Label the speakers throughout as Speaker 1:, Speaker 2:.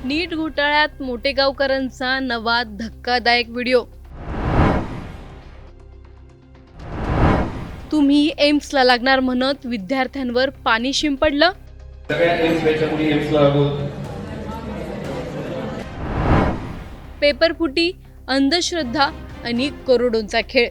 Speaker 1: नीट घोटाळ्यात मोटेगावकरांचा नवा धक्कादायक व्हिडिओ। तुम्ही एम्सला लागणार म्हणत विद्यार्थ्यांवर पाणी शिंपडलं।
Speaker 2: सगळ्या एम्स बॅचच्या मुली एम्सला लागून
Speaker 1: पेपरफुटी, अंधश्रद्धा आणि करोडोंचा खेळ।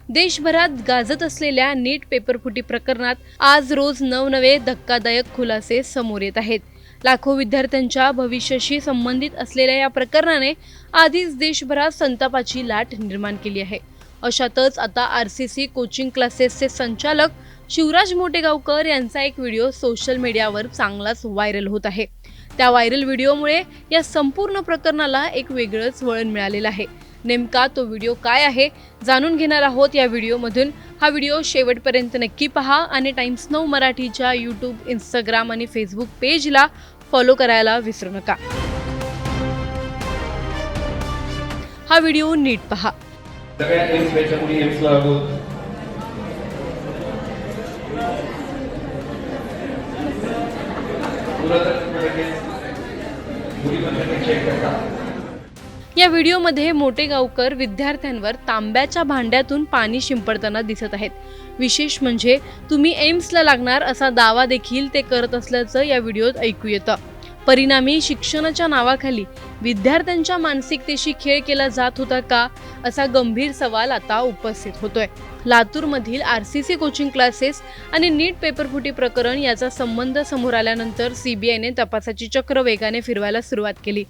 Speaker 1: देशभरात गाजत असलेल्या नीट पेपरफुटी प्रकरणात आज रोज नवनवे धक्कादायक खुलासे समोर येत आहेत। लाखो विद्यार्थ्यांच्या भविष्याशी संबंधित असलेल्या या प्रकरणाने आधीच देशभरात संतापाची लाट निर्माण केली आहे। अशातच आता RCC कोचिंग क्लासेसचे संचालक शिवराज मोटेगावकर यांचा एक व्हिडिओ सोशल मीडियावर चांगलाच व्हायरल होत आहे। त्या व्हायरल व्हिडिओमुळे या संपूर्ण प्रकरणाला एक वेगळंच वळण मिळालेलं आहे। नेमका तो व्हिडिओ काय आहे जाणून घेणार आहोत या व्हिडिओमधून। हा व्हिडिओ शेवटपर्यंत नक्की पहा आणि टाइम्स नाऊ मराठीच्या YouTube, Instagram आणि Facebook पेजला फॉलो करायला विसरू नका। हा व्हिडिओ नीट पहा।
Speaker 2: सगळ्या एम्स बॅचच्या मुली एम्सला लागून
Speaker 1: या व्हिडिओमध्ये मोटेगावकर विद्यार्थ्यांवर तांब्याच्या भांड्यातून पाणी शिंपडताना दिसत आहेत। विशेष म्हणजे तुम्ही एम्सला लागणार असा दावा देखील ते करत असल्याचं या व्हिडिओत ऐकू येतं। परिणामी शिक्षणाच्या नावाखाली विद्यार्थ्यांच्या मानसिकतेशी खेळ केला जात होता का असा गंभीर सवाल आता उपस्थित होतोय। लातूरमधील RCC कोचिंग क्लासेस आणि नीट पेपरफुटी प्रकरण याचा संबंध समोर आल्यानंतर CBIने तपासाची चक्र वेगाने फिरवायला सुरुवात केली।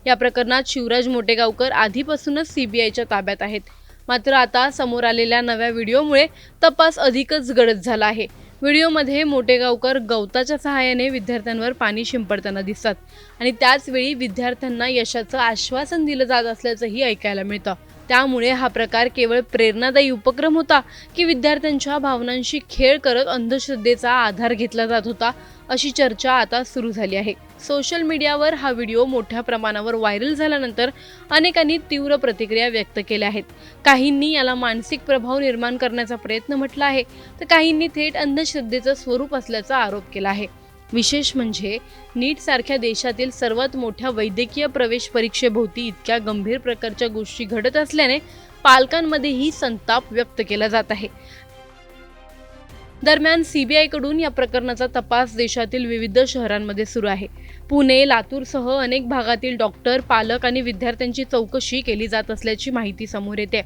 Speaker 1: या प्रकरणात शिवराज मोटेगावकर आधीपासूनच CBIच्या ताब्यात आहेत। मात्र आता समोर आलेल्या नव्या व्हिडिओमुळे तपास अधिकच गडद झाला आहे। व्हिडिओमध्ये मोटेगावकर गवताच्या सहाय्याने विद्यार्थ्यांवर पाणी शिंपडताना दिसतात आणि त्याच वेळी विद्यार्थ्यांना यशाचं आश्वासन दिलं जात असल्याचंही ऐकायला मिळतं। त्यामुळे हा प्रकार केवळ प्रेरणादायी उपक्रम होता की विद्यार्थ्यांच्या भावनांशी खेळ करत अंधश्रद्धेचा आधार घेतला जात होता अशी चर्चा आता सुरू झाली आहे। सोशल मीडियावर हा व्हिडिओ मोठ्या प्रमाणावर व्हायरल झाल्यानंतर अनेकांनी तीव्र प्रतिक्रिया व्यक्त केल्या आहेत। काहींनी याला मानसिक प्रभाव निर्माण करण्याचा प्रयत्न म्हटला आहे तर काहींनी थेट अंधश्रद्धेचं स्वरूप असल्याचा आरोप केला आहे। विशेष म्हणजे नीट सारख्या देशातील सर्वात मोठ्या वैद्यकीय प्रवेश परीक्षेभोवती इतक्या गंभीर प्रकारच्या गोष्टी घडत असल्याने पालकांमध्येही संताप व्यक्त केला जात आहे। दरम्यान CBIकडून या प्रकरणाचा तपास देशातील विविध शहरांमध्ये सुरू आहे। पुणे, लातूरसह अनेक भागातील डॉक्टर, पालक आणि विद्यार्थ्यांची चौकशी केली जात असल्याची माहिती समोर येते।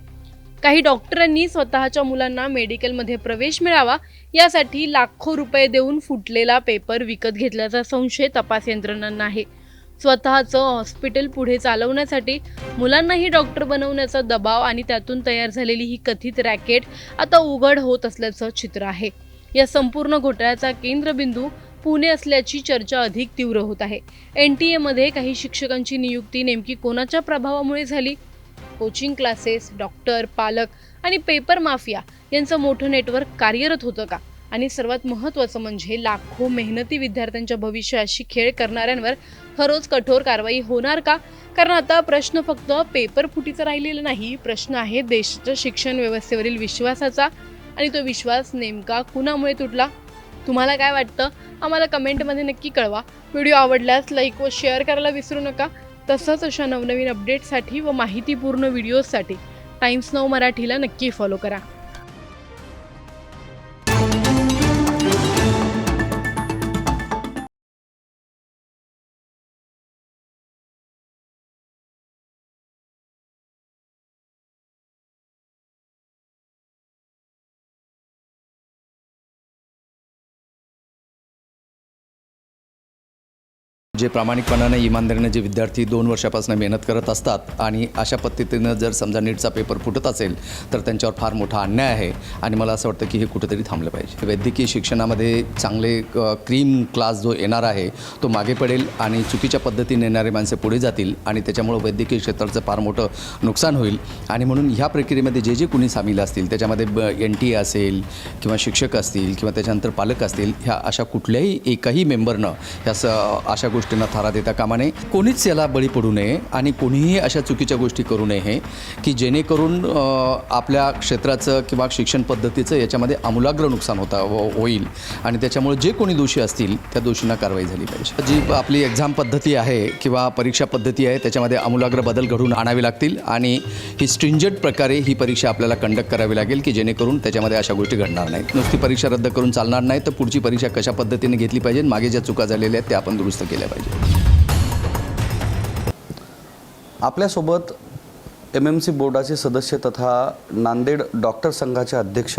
Speaker 1: काही डॉक्टरांनी स्वतःच्या मुलांना मेडिकलमध्ये प्रवेश मिळावा यासाठी लाखो रुपये देऊन फुटलेला पेपर विकत घेतल्याचा संशय तपास यंत्रणांना आहे। स्वतःचं हॉस्पिटल पुढे चालवण्यासाठी मुलांनाही डॉक्टर बनवण्याचा दबाव आणि त्यातून तयार झालेली ही कथित रॅकेट आता उघड होत असल्याचं चित्र आहे। या संपूर्ण घोटाळ्याचा केंद्रबिंदू पुणे असल्याची चर्चा अधिक तीव्र होत आहे। NTA मध्ये काही शिक्षकांची नियुक्ती नेमकी कोणाच्या प्रभावामुळे झाली? कोचिंग क्लासेस, डॉक्टर, पालक आणि पेपर माफिया यांचं मोठं नेटवर्क कार्यरत होतं का? आणि सर्वात महत्त्वाचं म्हणजे लाखो मेहनती विद्यार्थ्यांच्या भविष्याशी खेळ करणाऱ्यांवर खरोच कठोर कारवाई होणार का? कारण आता प्रश्न फक्त पेपर फुटीचा राहिलेला नाही, प्रश्न आहे देशाच्या शिक्षण व्यवस्थेवरील विश्वासाचा आणि तो विश्वास नेमका कुणामुळे तुटला? तुम्हाला काय वाटतं आम्हाला कमेंटमध्ये नक्की कळवा। व्हिडिओ आवडल्यास लाईक व शेअर करायला विसरू नका। तसंच अशा नवनवीन अपडेट्ससाठी व माहितीपूर्ण व्हिडिओजसाठी टाइम्स नाऊ मराठीला नक्की फॉलो करा।
Speaker 3: जे प्रामाणिकपणाने इमानदारीने जे विद्यार्थी 2 वर्षापासून मेहनत करत असतात आणि अशा पद्धतीनं जर समजा नीटचा पेपर फुटत असेल तर त्यांच्यावर फार मोठा अन्याय आहे आणि मला असं वाटतं की हे कुठेतरी थांबलं पाहिजे। वैद्यकीय शिक्षणामध्ये चांगले क्रीम क्लास जो येणार आहे तो मागे पडेल आणि चुकीच्या पद्धतीने येणारे माणसं पुढे जातील आणि त्याच्यामुळे वैद्यकीय क्षेत्राचं फार मोठं नुकसान होईल आणि म्हणून ह्या प्रक्रियेमध्ये जे जे कोणी सामील असतील त्याच्यामध्ये NTA असेल किंवा शिक्षक असतील किंवा त्याच्यानंतर पालक असतील, ह्या अशा कुठल्याही एकही मेंबरनं ह्या अशा गोष्टींना थारा देता कामा नये. कोणीच याला बळी पडू नये आणि कोणीही अशा चुकीच्या गोष्टी करू नये की जेणेकरून आपल्या क्षेत्राचं किंवा शिक्षण पद्धतीचं याच्यामध्ये आमूलाग्र नुकसान होईल आणि त्याच्यामुळे जे कोणी दोषी असतील त्या दोषींना कारवाई झाली पाहिजे. जी आपली एक्झाम पद्धती आहे किंवा परीक्षा पद्धती आहे त्याच्यामध्ये आमूलाग्र बदल घडवून आणावे लागतील आणि ही स्ट्रिंजंट प्रकारे ही परीक्षा आपल्याला कंडक्ट करावी लागेल की जेणेकरून त्याच्यामध्ये अशा गोष्टी घडणार नाहीत. नुसती परीक्षा रद्द करून चालणार नाही, तर पुढची परीक्षा कशा पद्धतीने घेतली पाहिजे, मागे ज्या चुका झालेल्या आहेत त्या आपण दुरुस्त केल्या पाहिजे.
Speaker 4: आपल्यासोबत MMC बोर्डाचे सदस्य तथा नांदेड डॉक्टर संघाचे अध्यक्ष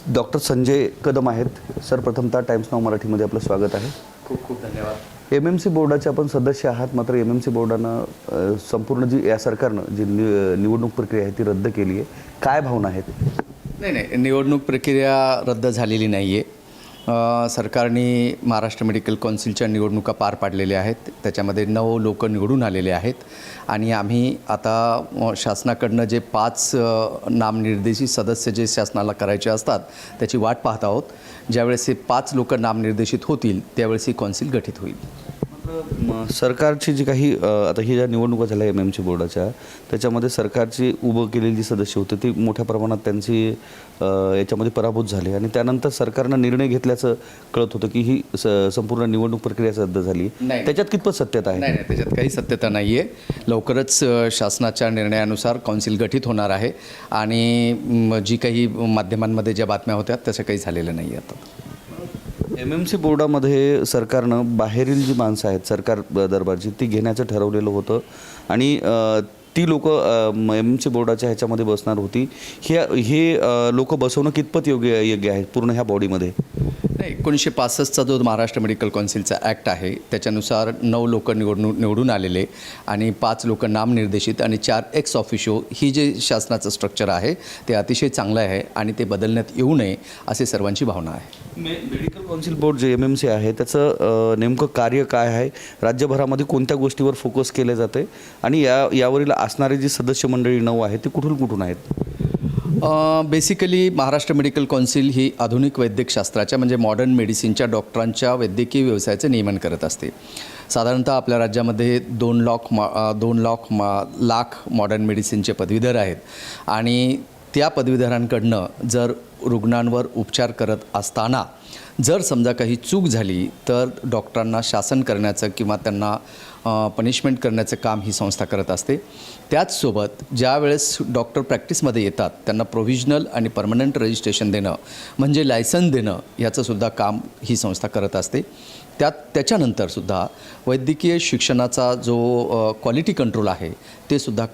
Speaker 4: डॉक्टर संजय कदम आहेत. सर, प्रथमतः टाइम्स नाव मराठीमध्ये आपलं स्वागत आहे.
Speaker 3: खूप खूप धन्यवाद.
Speaker 4: MMC बोर्डाचे आपण सदस्य आहात, मात्र MMC बोर्डानं संपूर्ण जी या सरकारनं जी निवडणूक प्रक्रिया आहे ती रद्द केली आहे. काय भावना आहेत?
Speaker 3: नाही, निवडणूक प्रक्रिया रद्द झालेली नाही आहे. सरकारने महाराष्ट्र मेडिकल कौन्सिलच्या निवडणुका पार पाडलेल्या आहेत. त्याच्यामध्ये 9 लोक निवडून आलेले आहेत आणि आम्ही आता शासनाकडनं जे 5 नामनिर्देशित सदस्य जे शासनाला करायचे असतात त्याची वाट पाहत आहोत. ज्यावेळेस हे 5 लोक नामनिर्देशित होतील त्यावेळेस ही कौन्सिल गठीत होईल.
Speaker 4: सरकारची जी काही आता ही ज्या निवडणुका झाल्या MMC बोर्डाच्या, त्याच्यामध्ये सरकारची उभं केलेली जी सदस्य होते ती मोठ्या प्रमाणात त्यांची याच्यामध्ये पराभूत झाले आणि त्यानंतर सरकारनं निर्णय घेतल्याचं कळत होतं की ही संपूर्ण निवडणूक प्रक्रिया रद्द झाली.
Speaker 3: नाही.
Speaker 4: त्याच्यात कितपत सत्यता आहे?
Speaker 3: नाही, त्याच्यात काही सत्यता नाही आहे. लवकरच शासनाच्या निर्णयानुसार कौन्सिल गठीत होणार आहे आणि जी काही माध्यमांमध्ये ज्या बातम्या होत्या तसं काही झालेलं नाही आहे. आता
Speaker 4: MMC बोर्डामध्ये सरकारनं बाहेरील जी माणसं आहेत सरकार दरबारची ती घेण्याचं ठरवलेलं होतं आणि ती लोक MMC बोर्डाच्या ह्याच्यामध्ये बसणार होती. हे लोक बसवणं कितपत योग्य आहे पूर्ण ह्या बॉडीमध्ये?
Speaker 3: नाही, 1965चा जो महाराष्ट्र मेडिकल कौन्सिलचा ॲक्ट आहे त्याच्यानुसार 9 लोक निवडून आलेले आणि 5 लोक नामनिर्देशित आणि 4 एक्स ऑफिशियो ही जे शासनाचं स्ट्रक्चर आहे ते अतिशय चांगलं आहे आणि ते बदलण्यात येऊ नये असे सर्वांची भावना आहे.
Speaker 4: मेडिकल कौन्सिल बोर्ड जे MMC आहे त्याचं नेमकं कार्य काय आहे? राज्यभरामध्ये कोणत्या गोष्टीवर फोकस केले जाते आणि यावरील असणारे जी सदस्य मंडळी 9 आहेत ती कुठून आहेत?
Speaker 3: बेसिकली महाराष्ट्र मेडिकल कौन्सिल ही आधुनिक वैद्यकशास्त्राच्या म्हणजे मॉडर्न मेडिसिनच्या डॉक्टरांच्या वैद्यकीय व्यवसायाचं नियमन करत असते. साधारणतः आपल्या राज्यामध्ये 2 लाख मॉडर्न मेडिसिनचे पदवीधर आहेत आणि त्या पदवीधरांकडनं जर रुग्णांवर उपचार करत असताना जर समजा काही चूक झाली तर डॉक्टरांना शासन करण्याचं किंवा त्यांना पनिशमेंट करण्याचं काम ही संस्था करत असते. त्याचसोबत ज्या वेळेस डॉक्टर प्रॅक्टिसमध्ये येतात त्यांना प्रोव्हिजनल आणि परमनंट रजिस्ट्रेशन देणं म्हणजे लायसन देणं याचंसुद्धा काम ही संस्था करत असते. त्याच्यानंतरसुद्धा वैद्यकीय शिक्षणाचा जो क्वालिटी कंट्रोल आहे ते सुद्धा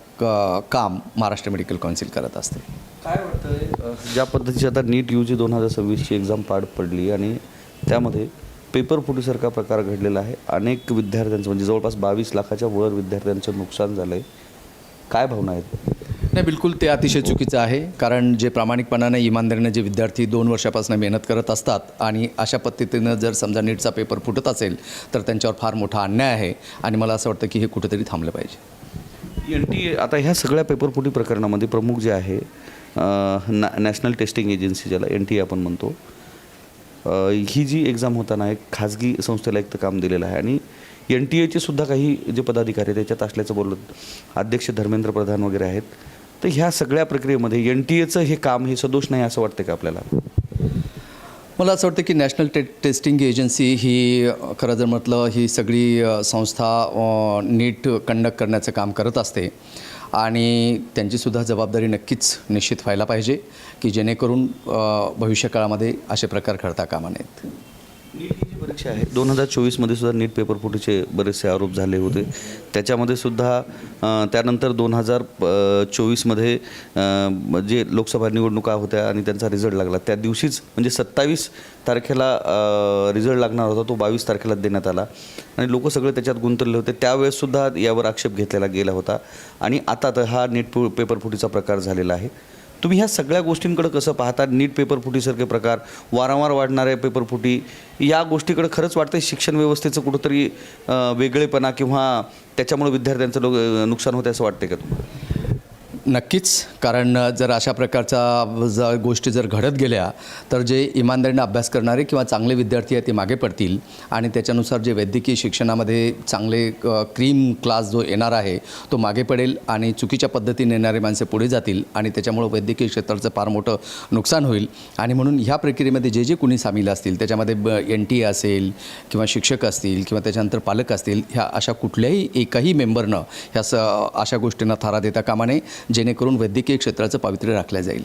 Speaker 3: काम महाराष्ट्र मेडिकल कौन्सिल करत असते.
Speaker 4: काय वाटतं ज्या पद्धतीची आता नीट UG 2026ची एक्झाम पार पडली आणि त्यामध्ये पेपर फुटीसारखा प्रकार घडलेला आहे. अनेक विद्यार्थ्यांचं म्हणजे जवळपास 22 लाखाच्या वर विद्यार्थ्यांचं नुकसान झालं आहे. काय भावना आहेत?
Speaker 3: नाही, बिलकुल ते अतिशय चुकीचं आहे. कारण जे प्रामाणिकपणाने इमानदारीने जे विद्यार्थी 2 वर्षापासून मेहनत करत असतात आणि अशा पद्धतीनं जर समजा नीटचा पेपर फुटत असेल तर त्यांच्यावर फार मोठा अन्याय आहे आणि मला असं वाटतं की हे कुठेतरी थांबलं पाहिजे.
Speaker 4: NTA आता ह्या सगळ्या पेपरफुटी प्रकरणामध्ये प्रमुख जे आहे नॅशनल टेस्टिंग एजन्सी ज्याला NTA आपण म्हणतो, ही जी एक्झाम होताना एक खाजगी संस्थेला एक काम दिलेलं आहे आणि NTAचे सुद्धा काही जे पदाधिकारी त्याच्यात असल्याचं बोललं अध्यक्ष धर्मेंद्र प्रधान वगैरे आहेत. तर ह्या सगळ्या प्रक्रियेमध्ये NTAचं हे काम हे सदोष नाही असं वाटतं का आपल्याला?
Speaker 3: मला असं वाटतं की नॅशनल टेस्टिंग एजन्सी ही खरं जर म्हटलं ही सगळी संस्था नीट कंडक्ट करण्याचं काम करत असते आणि त्यांचीसुद्धा जबाबदारी नक्कीच निश्चित व्हायला पाहिजे की जेणेकरून भविष्यकाळामध्ये असे प्रकार घडता कामा नयेत.
Speaker 4: नीट ही जी परीक्षा आहे 2024मध्ये सुद्धा नीट पेपर फुटीचे बरेचसे आरोप झाले होते. त्याच्यामध्ये सुद्धा त्यानंतर 2024मध्ये जे लोकसभा निवडणुका होत्या आणि त्यांचा रिझल्ट लागला त्या दिवशीच म्हणजे 27 तारखेला रिझल्ट लागणार होता, तो 22 तारखेला देण्यात आला आणि लोक सगळे त्याच्यात गुंतलेले होते. त्यावेळेससुद्धा यावर आक्षेप घेतलेला गेला होता आणि आता तर हा नीट पेपर फुटीचा प्रकार झालेला आहे. तुम्ही ह्या सगळ्या गोष्टींकडे कसं पाहता? नीट पेपरफुटीसारखे प्रकार, वारंवार वाढणाऱ्या पेपरफुटी, या गोष्टीकडे खरंच वाटतं शिक्षण व्यवस्थेचं कुठंतरी वेगळेपणा किंवा त्याच्यामुळे विद्यार्थ्यांचं नुकसान होतं असं वाटते का तुम्हाला?
Speaker 3: नक्कीच, कारण जर अशा प्रकारच्या गोष्टी जर घडत गेल्या तर जे इमानदारीने अभ्यास करणारे किंवा चांगले विद्यार्थी आहेत ते मागे पडतील आणि त्याच्यानुसार जे वैद्यकीय शिक्षणामध्ये चांगले क्रीम क्लास जो येणार आहे तो मागे पडेल आणि चुकीच्या पद्धतीने येणारे माणसे पुढे जातील आणि त्याच्यामुळं वैद्यकीय क्षेत्राचं फार मोठं नुकसान होईल. आणि म्हणून ह्या प्रक्रियेमध्ये जे जे कोणी सामील असतील त्याच्यामध्ये NTA असेल किंवा शिक्षक असतील किंवा त्याच्यानंतर पालक असतील, ह्या अशा कुठल्याही एकही मेंबरनं अशा गोष्टींना थारा देता कामा नये, जेणेकरून वैद्यकीय क्षेत्राचं पावित्र्य राखलं जाईल.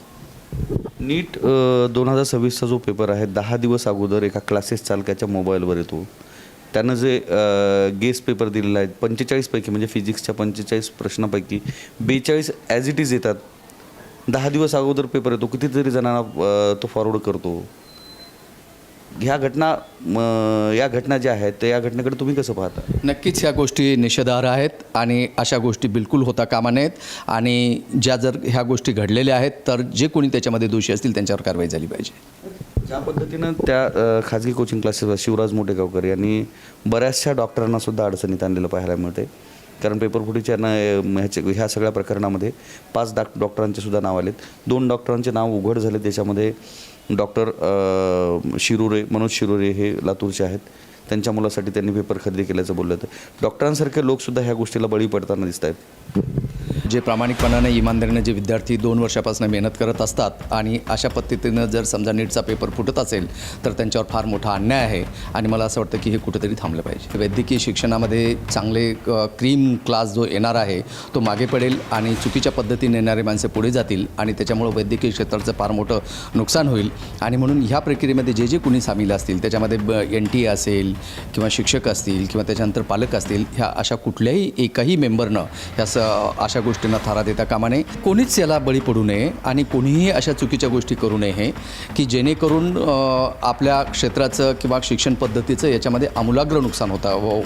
Speaker 4: नीट 2026चा जो पेपर आहे 10 दिवस अगोदर एका क्लासेस चालकाच्या मोबाईलवर येतो. त्यानं जे गेस पेपर दिलेला आहे 45 पैकी म्हणजे फिजिक्सच्या 45 प्रश्नापैकी 42 ॲज इट इज येतात. 10 दिवस अगोदर पेपर येतो, कितीतरी जणांना तो फॉरवर्ड करतो. या घटना ज्या आहेत तर या घटनेकडे तुम्ही कसं पाहता?
Speaker 3: नक्कीच ह्या गोष्टी निषेधार्ह आहेत आणि अशा गोष्टी बिलकुल होता कामा नयेत. आणि जर ह्या गोष्टी घडलेल्या आहेत तर जे कोणी त्याच्यामध्ये दोषी असतील त्यांच्यावर कारवाई झाली पाहिजे.
Speaker 4: ज्या पद्धतीनं त्या खाजगी कोचिंग क्लासेसवर शिवराज मोटेगावकर यांनी बऱ्याचशा डॉक्टरांना सुद्धा अडचणीत आणलेलं पाहायला मिळते. कारण पेपरफुटीच्या ह्या सगळ्या प्रकरणामध्ये 5 डॉक्टरांचे सुद्धा नाव आलेत. 2 डॉक्टरांचे नाव उघड झाले. त्याच्यामध्ये डॉक्टर मनोज शिरोरे हे लातूरचे आहेत. त्यांच्या मुलासाठी त्यांनी पेपर खरेदी केल्याचं बोललं तर डॉक्टरांसारखे लोकसुद्धा ह्या गोष्टीला बळी पडताना दिसत आहेत.
Speaker 3: जे प्रामाणिकपणाने इमानदारीने जे विद्यार्थी 2 वर्षापासून मेहनत करत असतात आणि अशा पद्धतीनं जर समजा नीटचा पेपर फुटत असेल तर त्यांच्यावर फार मोठा अन्याय आहे आणि मला असं वाटतं की हे कुठेतरी थांबलं पाहिजे. वैद्यकीय शिक्षणामध्ये चांगले क्रीम क्लास जो येणार आहे तो मागे पडेल आणि चुकीच्या पद्धतीने येणारे माणसे पुढे जातील आणि त्याच्यामुळं वैद्यकीय क्षेत्राचं फार मोठं नुकसान होईल. आणि म्हणून ह्या प्रक्रियेमध्ये जे जे कोणी सामील असतील त्याच्यामध्ये NTA असेल किंवा शिक्षक असतील किंवा त्याच्यानंतर पालक असतील, ह्या अशा कुठल्याही एकही मेंबरनं अशा गोष्टींना थारा देता कामा नये. कोणीच याला बळी पडू नये आणि कोणीही अशा चुकीच्या गोष्टी करू नये की जेणेकरून आपल्या क्षेत्राचं किंवा शिक्षण पद्धतीचं याच्यामध्ये आमूलाग्र नुकसान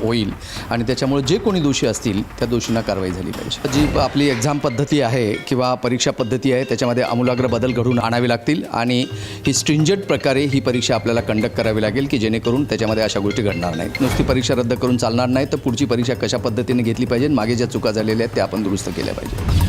Speaker 3: होईल आणि त्याच्यामुळे जे कोणी दोषी असतील त्या दोषींना कारवाई झाली पाहिजे. जी आपली एक्झाम पद्धती आहे किंवा परीक्षा पद्धती आहे त्याच्यामध्ये आमूलाग्र बदल घडवून आणावे लागतील आणि ही स्ट्रिंजंट प्रकारे ही परीक्षा आपल्याला कंडक्ट करावी लागेल की जेणेकरून त्याच्यामध्ये अशा गोष्टी घडणार नाहीत. नुसती परीक्षा रद्द करून चालणार नाही, तर पुढची परीक्षा कशा पद्धतीने घेतली पाहिजे, मागे ज्या चुका झालेल्या आहेत त्या आपण दुरुस्त केल्या पाहिजे.